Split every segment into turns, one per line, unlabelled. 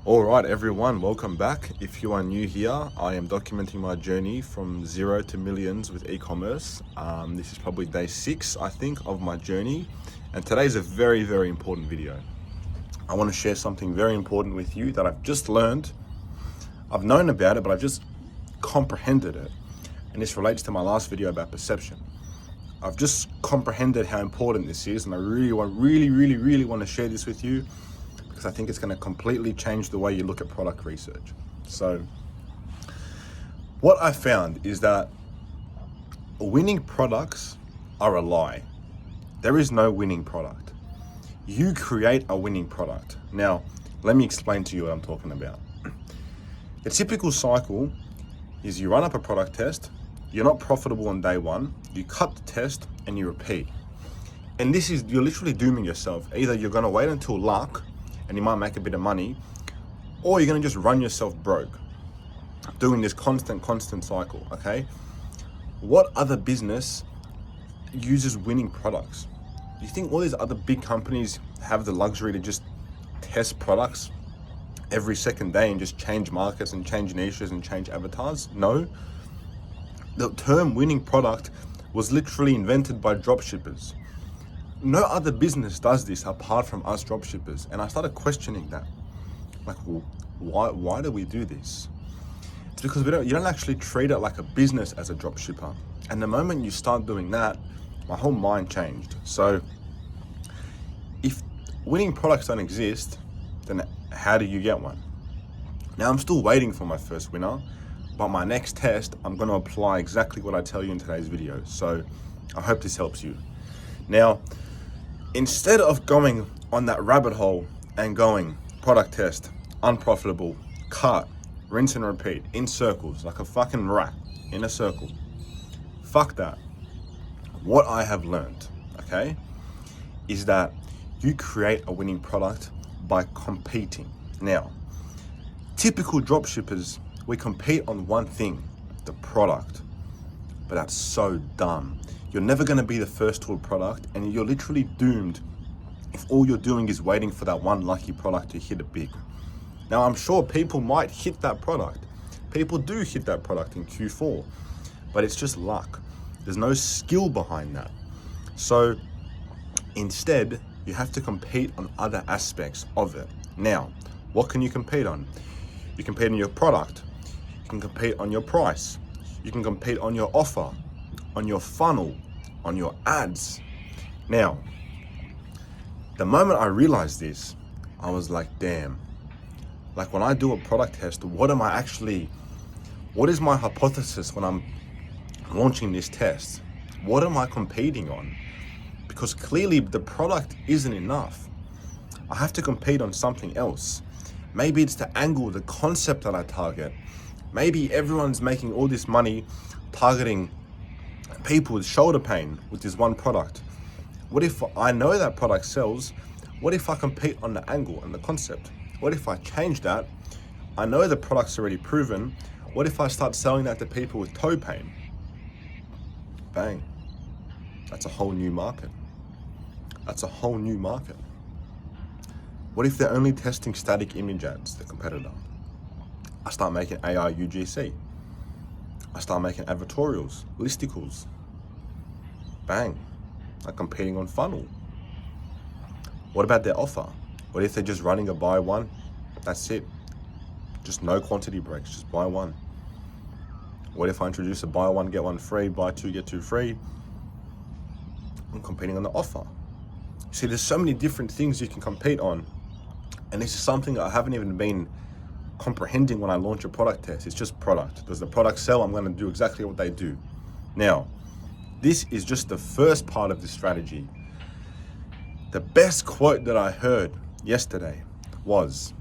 All right, everyone, welcome back. If you are new here, I am documenting my journey from zero to millions with e-commerce. This is probably day 6, I think, of my journey. And today is a very, very important video. I want to share something very important with you that I've just learned. I've known about it, but I've just comprehended it. And this relates to my last video about perception. I've just comprehended how important this is, and I really want to share this with you because I think it's going to completely change the way you look at product research. So what I found is that winning products are a lie. There is no winning product. You create a winning product. Now, let me explain to you what I'm talking about. The typical cycle is you run up a product test, you're not profitable on day one, you cut the test and you repeat. And you're literally dooming yourself. Either you're gonna wait until luck and you might make a bit of money, or you're gonna just run yourself broke doing this constant cycle, okay? What other business uses winning products? Do you think all these other big companies have the luxury to just test products every second day and just change markets and change niches and change avatars? No. The term winning product was literally invented by dropshippers. No other business does this apart from us dropshippers. And I started questioning that. Like, well, why do we do this? It's because you don't actually treat it like a business as a dropshipper. And the moment you start doing that, my whole mind changed. So if winning products don't exist, then how do you get one? Now, I'm still waiting for my first winner, but my next test, I'm going to apply exactly what I tell you in today's video. So I hope this helps you. Now, instead of going on that rabbit hole and going product test, unprofitable, cut, rinse and repeat in circles like a fucking rat in a circle, fuck that. What I have learned, okay, is that you create a winning product by competing. Now, typical dropshippers, we compete on one thing, the product. But that's so dumb. You're never gonna be the first to a product, and you're literally doomed if all you're doing is waiting for that one lucky product to hit it big. Now, I'm sure people might hit that product. People do hit that product in Q4, but it's just luck. There's no skill behind that. So instead, you have to compete on other aspects of it. Now, what can you compete on? You compete on your product. You can compete on your price. You can compete on your offer, on your funnel, on your ads. Now, the moment I realized this, I was like, damn. Like, when I do a product test, what is my hypothesis when I'm launching this test? What am I competing on? Because clearly the product isn't enough. I have to compete on something else. Maybe it's the angle, the concept that I target. Maybe everyone's making all this money targeting people with shoulder pain with this one product. What if I know that product sells? What if I compete on the angle and the concept? What if I change that? I know the product's already proven. What if I start selling that to people with toe pain? Bang. That's a whole new market. That's a whole new market. What if they're only testing static image ads, the competitor? I start making AI UGC. I start making advertorials, listicles. Bang. I'm competing on funnel. What about their offer? What if they're just running a buy one? That's it. Just no quantity breaks, just buy one. What if I introduce a buy one, get one free, buy two, get two free? I'm competing on the offer. See, there's so many different things you can compete on. And this is something that I haven't even been comprehending when I launch a product test. It's just product. Does the product sell? I'm going to do exactly what they do. Now, this is just the first part of the strategy. The best quote that I heard yesterday was,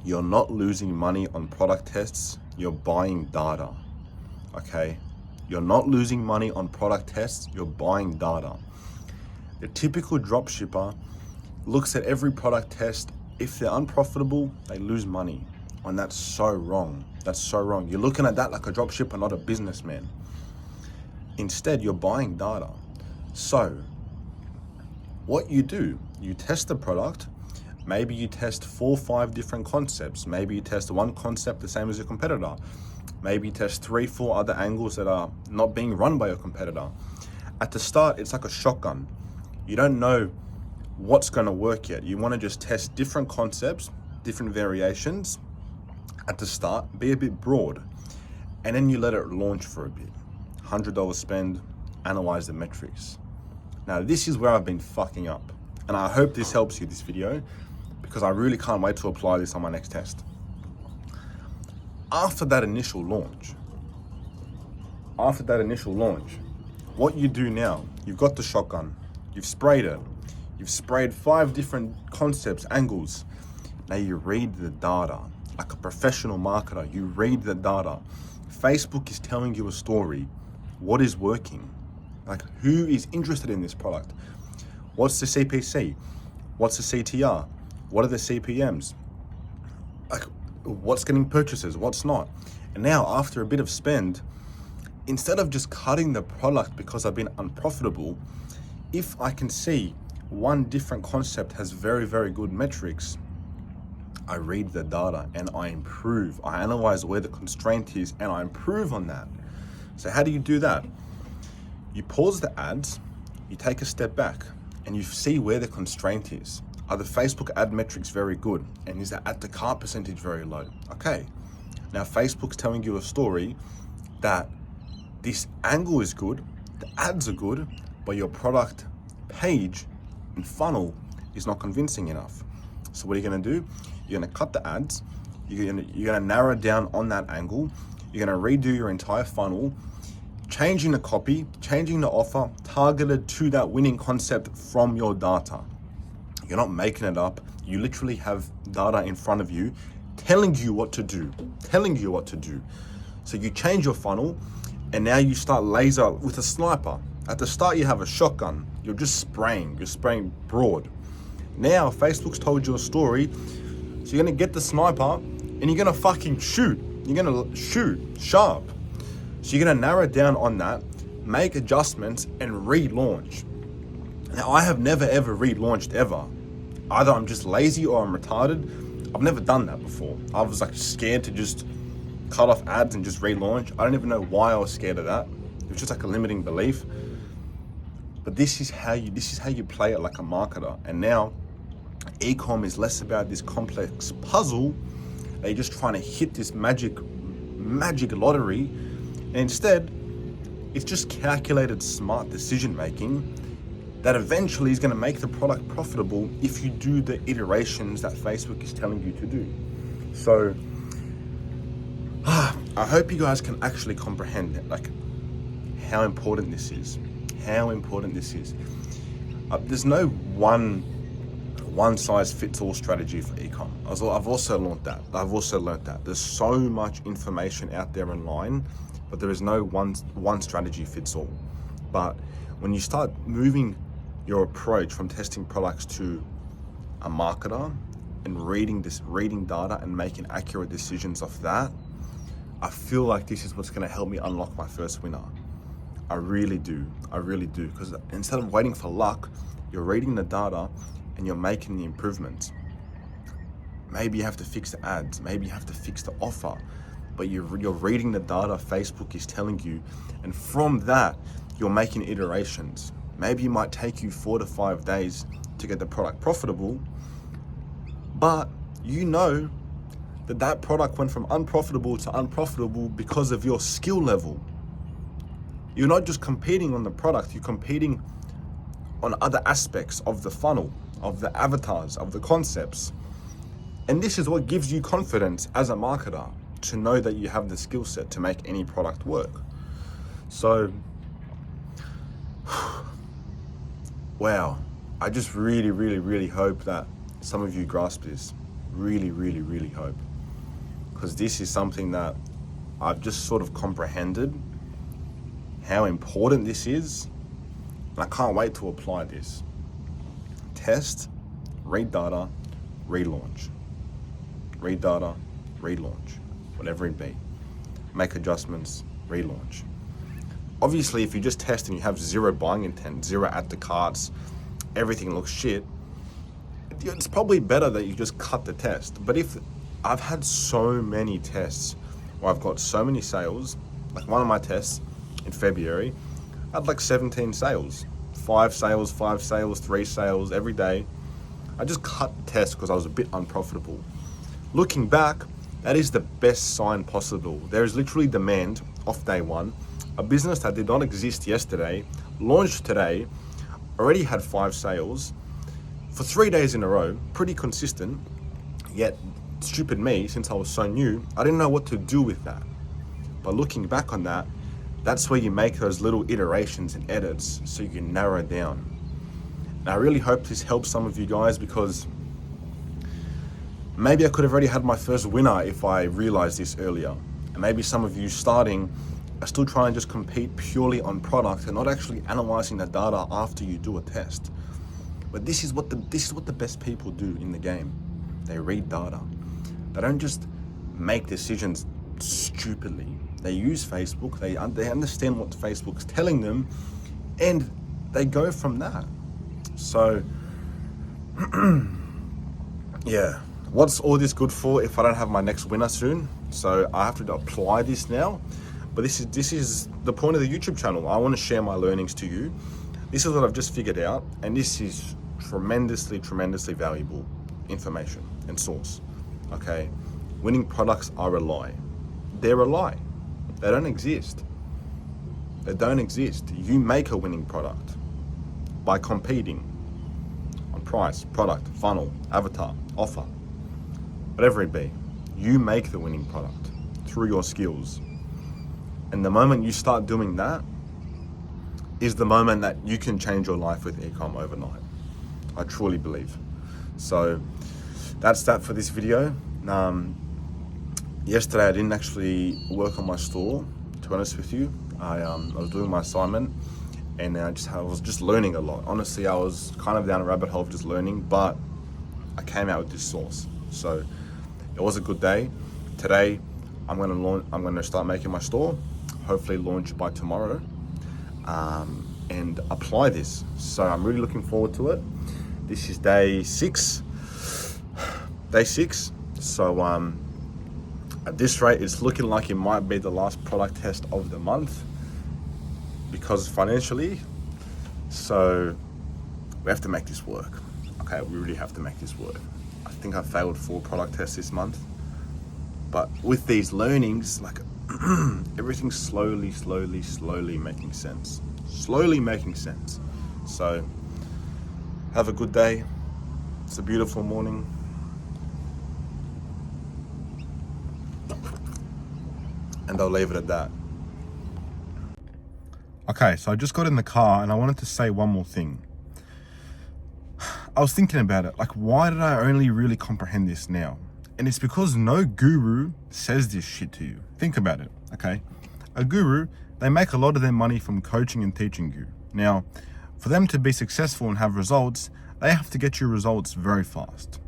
you're not losing money on product tests, you're buying data, okay? You're not losing money on product tests, you're buying data. The typical dropshipper looks at every product test. If they're unprofitable, they lose money. And that's so wrong. That's so wrong. You're looking at that like a dropshipper, not a businessman. Instead, you're buying data. So what you do, you test the product Maybe you test 4 or 5 different concepts. Maybe you test one concept the same as your competitor. Maybe you test 3, 4 other angles that are not being run by your competitor. At the start, it's like a shotgun. You don't know what's going to work yet. You want to just test different concepts, different variations at the start, be a bit broad, and then you let it launch for a bit. $100 spend, analyze the metrics. Now, this is where I've been fucking up, and I hope this helps you, this video, because I really can't wait to apply this on my next test. After that initial launch, what you do now, you've got the shotgun, you've sprayed it, you've sprayed 5 different concepts, angles. Now you read the data. Like a professional marketer, you read the data. Facebook is telling you a story. What is working? Like, who is interested in this product? What's the CPC? What's the CTR? What are the CPMs? Like, what's getting purchases? What's not? And now, after a bit of spend, instead of just cutting the product because I've been unprofitable, if I can see one different concept has very, very good metrics, I read the data and I improve. I analyze where the constraint is and I improve on that. So how do you do that? You pause the ads, you take a step back, and you see where the constraint is. Are the Facebook ad metrics very good? And is the add to cart percentage very low? Okay. Now Facebook's telling you a story that this angle is good, the ads are good, but your product page and funnel is not convincing enough. So what are you gonna do? You're gonna cut the ads, you're gonna narrow down on that angle, you're gonna redo your entire funnel, changing the copy, changing the offer, targeted to that winning concept from your data. You're not making it up. You literally have data in front of you telling you what to do. So you change your funnel and now you start laser with a sniper. At the start you have a shotgun. You're just spraying. You're spraying broad. Now Facebook's told you a story, so you're gonna get the sniper and you're gonna fucking shoot. You're gonna shoot sharp. So you're gonna narrow down on that, make adjustments, and relaunch. Now, I have never ever relaunched ever. Either I'm just lazy or I'm retarded. I've never done that before. I was like scared to just cut off ads and just relaunch. I don't even know why I was scared of that. It was just like a limiting belief. But this is how you play it like a marketer. And now, e-com is less about this complex puzzle. They're just trying to hit this magic lottery. And instead, it's just calculated, smart decision making that eventually is going to make the product profitable if you do the iterations that Facebook is telling you to do. So, I hope you guys can actually comprehend it, like how important this is. There's no one size fits all strategy for e-com. I've also learned that. There's so much information out there online, but there is no one strategy fits all. But when you start moving your approach from testing products to a marketer and reading data and making accurate decisions off that, I feel like this is what's going to help me unlock my first winner. I really do, because instead of waiting for luck, you're reading the data and you're making the improvements. Maybe you have to fix the ads, maybe you have to fix the offer, but you're reading the data Facebook is telling you, and from that, you're making iterations. Maybe it might take you 4 to 5 days to get the product profitable, but you know that product went from unprofitable to unprofitable because of your skill level. You're not just competing on the product, you're competing on other aspects of the funnel, of the avatars, of the concepts. And this is what gives you confidence as a marketer, to know that you have the skill set to make any product work. So, wow, I just really hope that some of you grasp this. Really hope. Because this is something that I've just sort of comprehended how important this is, and I can't wait to apply this. Test, read data, relaunch. Read data, relaunch. Whatever it be. Make adjustments, relaunch. Obviously, if you just test and you have zero buying intent, zero add to carts, everything looks shit, it's probably better that you just cut the test. But if I've had so many tests where I've got so many sales, like one of my tests in February, I had like 17 sales, 5 sales, 5 sales, 3 sales every day. I just cut the test because I was a bit unprofitable. Looking back, that is the best sign possible. There is literally demand off day one. A business that did not exist yesterday, launched today, already had 5 sales for 3 days in a row, pretty consistent, yet stupid me, since I was so new, I didn't know what to do with that. But looking back on that, that's where you make those little iterations and edits so you can narrow it down. And I really hope this helps some of you guys, because maybe I could have already had my first winner if I realized this earlier. And maybe some of you starting are still trying to just compete purely on product and not actually analyzing the data after you do a test. But this is what the best people do in the game. They read data. They don't just make decisions stupidly. They use Facebook. They understand what Facebook's telling them, and they go from that. So, yeah. What's all this good for if I don't have my next winner soon? So I have to apply this now. But this is the point of the YouTube channel. I want to share my learnings to you. This is what I've just figured out, and this is tremendously valuable information and source. Okay, winning products are a lie. They're a lie. They don't exist. They don't exist. You make a winning product by competing on price, product, funnel, avatar, offer, whatever it be. You make the winning product through your skills. And the moment you start doing that is the moment that you can change your life with e-com overnight. I truly believe. So that's that for this video. Yesterday I didn't actually work on my store, to be honest with you. I was doing my assignment, and I was just learning a lot. Honestly, I was kind of down a rabbit hole of just learning, but I came out with this source. So it was a good day. Today I'm going to start making my store, hopefully launch by tomorrow, and apply this. So I'm really looking forward to it. This is day 6. So at this rate, it's looking like it might be the last product test of the month, because financially. So we have to make this work. Okay, we really have to make this work. I think I failed 4 product tests this month, but with these learnings, like everything's slowly making sense. Slowly making sense. So have a good day. It's a beautiful morning. And I'll leave it at that. Okay, so I just got in the car and I wanted to say one more thing. I was thinking about it, like, why did I only really comprehend this now? And it's because no guru says this shit to you. Think about it, okay? A guru, they make a lot of their money from coaching and teaching you. Now, for them to be successful and have results, they have to get you results very fast.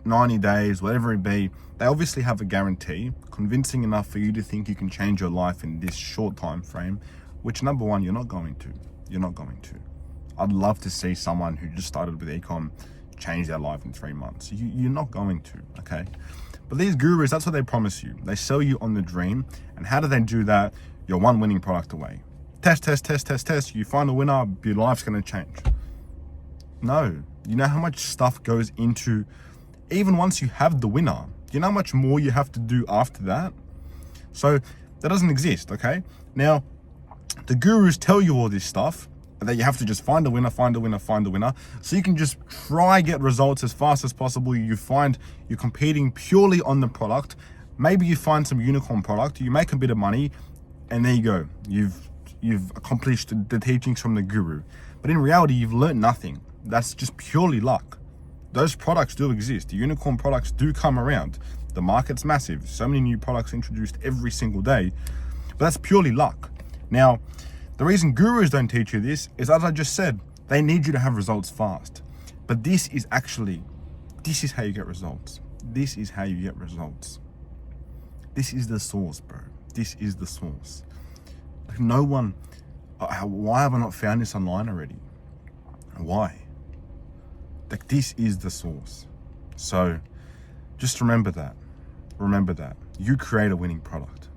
90 days, whatever it be. They obviously have a guarantee, convincing enough for you to think you can change your life in this short time frame, which, number one, you're not going to. You're not going to. I'd love to see someone who just started with e-com change their life in 3 months. You're not going to, okay? But these gurus, that's what they promise you. They sell you on the dream. And how do they do that? You're one winning product away. Test. You find a winner, your life's going to change. No. You know how much stuff goes into, even once you have the winner, you know how much more you have to do after that? So that doesn't exist, okay? Now, the gurus tell you all this stuff, that you have to just find a winner, so you can just try get results as fast as possible. You find you're competing purely on the product. Maybe you find some unicorn product, you make a bit of money, and there you go. You've accomplished the teachings from the guru. But in reality, you've learned nothing. That's just purely luck. Those products do exist. The unicorn products do come around. The market's massive. So many new products introduced every single day. But that's purely luck. Now, the reason gurus don't teach you this is, as I just said, they need you to have results fast. But this is how you get results. This is how you get results. This is the source, bro. This is the source. Like, no one, why have I not found this online already? Why? Like, this is the source. So just remember that. You create a winning product.